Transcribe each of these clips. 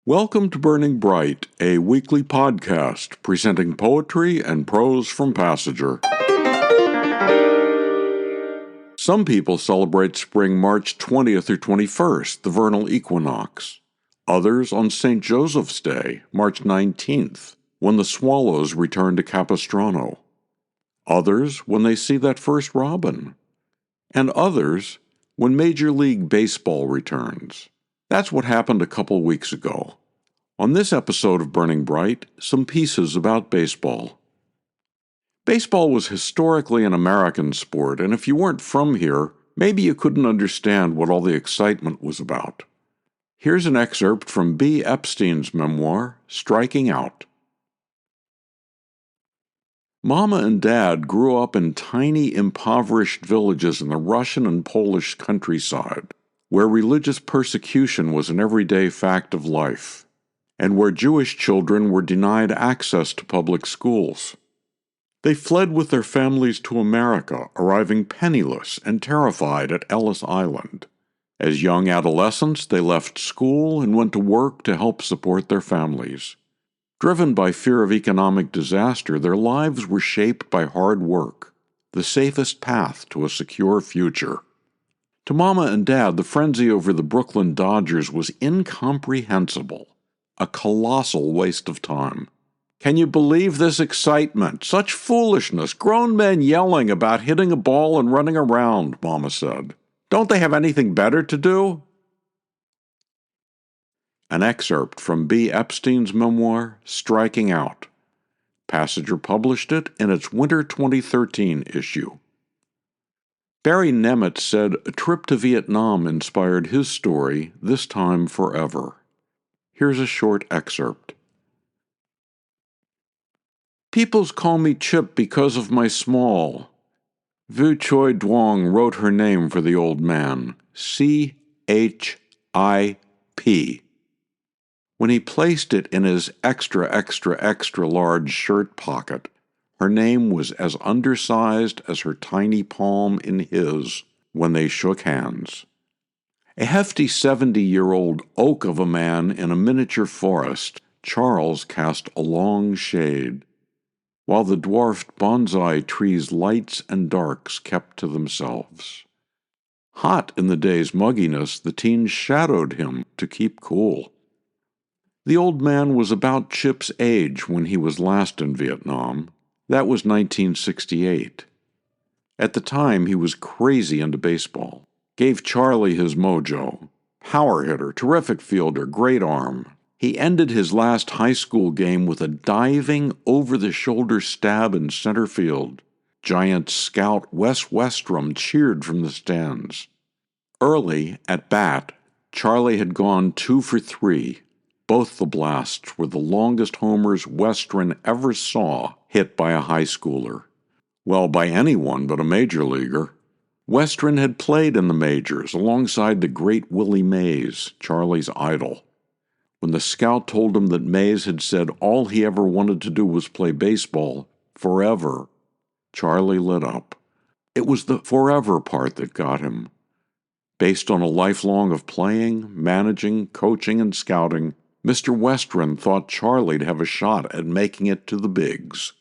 Welcome to Burning Bright, a weekly podcast presenting poetry and prose from Passenger. Some people celebrate spring March 20th or 21st, the vernal equinox. Others on St. Joseph's Day, March 19th, when the swallows return to Capistrano. Others when they see that first robin. And others when Major League Baseball returns. That's what happened a couple weeks ago. On this episode of Burning Bright, some pieces about baseball. Baseball was historically an American sport, and if you weren't from here, maybe you couldn't understand what all the excitement was about. Here's an excerpt from Bea Epstein's memoir, Striking Out. Mama and Dad grew up in tiny, impoverished villages in the Russian and Polish countryside, where religious persecution was an everyday fact of life, and where Jewish children were denied access to public schools. They fled with their families to America, arriving penniless and terrified at Ellis Island. As young adolescents, they left school and went to work to help support their families. Driven by fear of economic disaster, their lives were shaped by hard work, the safest path to a secure future. To Mama and Dad, the frenzy over the Brooklyn Dodgers was incomprehensible. A colossal waste of time. Can you believe this excitement? Such foolishness. Grown men yelling about hitting a ball and running around, Mama said. Don't they have anything better to do? An excerpt from Bea Epstein's memoir, Striking Out. Passenger published it in its winter 2013 issue. Barry Nemett said a trip to Vietnam inspired his story, This Time Forever. Here's a short excerpt. Peoples call me Chip because of my small. Vu Choi Duong wrote her name for the old man, C-H-I-P. When he placed it in his extra large shirt pocket, her name was as undersized as her tiny palm in his when they shook hands. A hefty 70-year-old oak of a man in a miniature forest, Charles cast a long shade, while the dwarfed bonsai trees' lights and darks kept to themselves. Hot in the day's mugginess, the teens shadowed him to keep cool. The old man was about Chip's age when he was last in Vietnam. That was 1968. At the time, he was crazy into baseball. Gave Charlie his mojo. Power hitter, terrific fielder, great arm. He ended his last high school game with a diving, over-the-shoulder stab in center field. Giant scout Wes Westrom cheered from the stands. Early, at bat, Charlie had gone 2 for 3. Both the blasts were the longest homers Westron ever saw hit by a high schooler. Well, by anyone but a major leaguer. Westron had played in the majors alongside the great Willie Mays, Charlie's idol. When the scout told him that Mays had said all he ever wanted to do was play baseball, forever, Charlie lit up. It was the forever part that got him. Based on a lifelong of playing, managing, coaching, and scouting, Mr. Westron thought Charlie'd have a shot at making it to the bigs,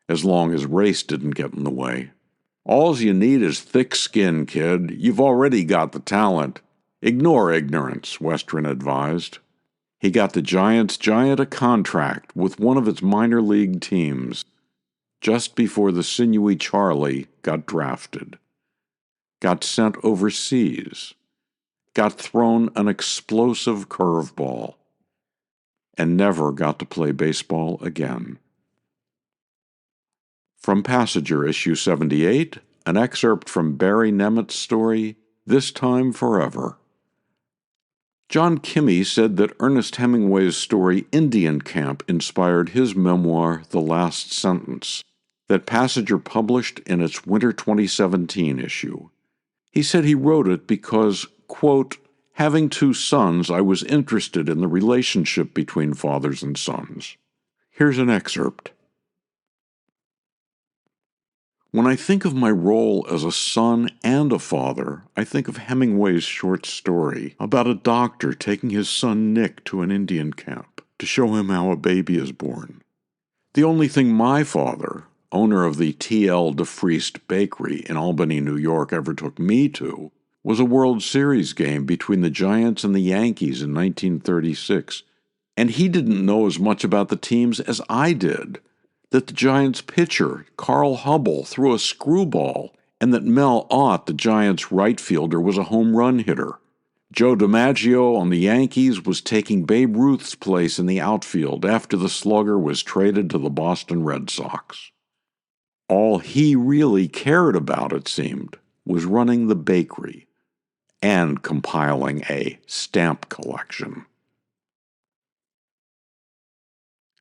as long as race didn't get in the way. All's you need is thick skin, kid. You've already got the talent. Ignore ignorance, Westron advised. He got the Giants' giant a contract with one of its minor league teams, just before the sinewy Charlie got drafted. Got sent overseas. Got thrown an explosive curveball. And never got to play baseball again. From Passenger, issue 78, an excerpt from Barry Nemett's story, This Time Forever. John Kimmey said that Ernest Hemingway's story Indian Camp inspired his memoir, The Last Sentence, that Passenger published in its winter 2017 issue. He said he wrote it because, quote, having 2 sons, I was interested in the relationship between fathers and sons. Here's an excerpt. When I think of my role as a son and a father, I think of Hemingway's short story about a doctor taking his son Nick to an Indian camp to show him how a baby is born. The only thing my father, owner of the T.L. DeFriest Bakery in Albany, New York, ever took me to was a World Series game between the Giants and the Yankees in 1936, and he didn't know as much about the teams as I did. That the Giants pitcher, Carl Hubble, threw a screwball, and that Mel Ott, the Giants right fielder, was a home run hitter. Joe DiMaggio on the Yankees was taking Babe Ruth's place in the outfield after the slugger was traded to the Boston Red Sox. All he really cared about, it seemed, was running the bakery and compiling a stamp collection.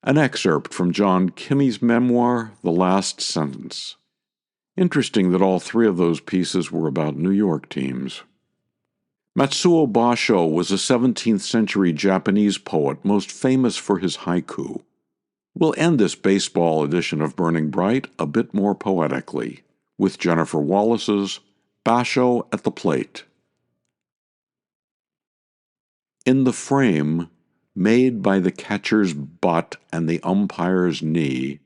An excerpt from John Kimmey's memoir, The Last Sentence. Interesting that all three of those pieces were about New York teams. Matsuo Basho was a 17th century Japanese poet most famous for his haiku. We'll end this baseball edition of Burning Bright a bit more poetically, with Jennifer Wallace's Basho at the Plate. In the frame, made by the catcher's butt and the umpire's knee,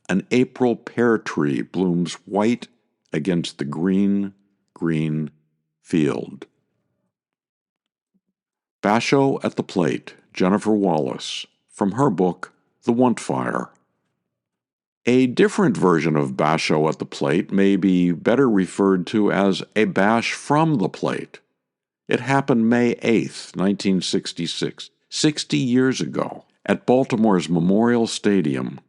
an April pear tree blooms white against the green, green field. Basho at the Plate, Jennifer Wallace, from her book, The Want Fire. A different version of Basho at the Plate may be better referred to as a bash from the plate. It happened May 8, 1966, 60 years ago, at Baltimore's Memorial Stadium.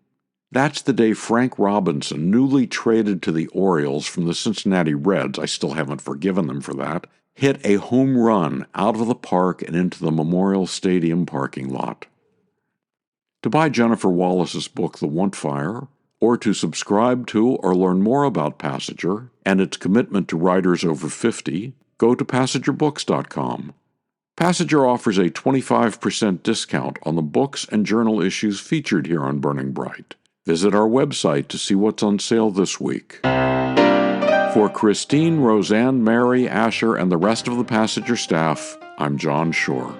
That's the day Frank Robinson, newly traded to the Orioles from the Cincinnati Reds, I still haven't forgiven them for that, hit a home run out of the park and into the Memorial Stadium parking lot. To buy Jennifer Wallace's book, The Want Fire, or to subscribe to or learn more about Passenger and its commitment to writers over 50, go to PassengerBooks.com. Passenger offers a 25% discount on the books and journal issues featured here on Burning Bright. Visit our website to see what's on sale this week. For Christine, Roseanne, Mary, Asher, and the rest of the Passenger staff, I'm John Shore.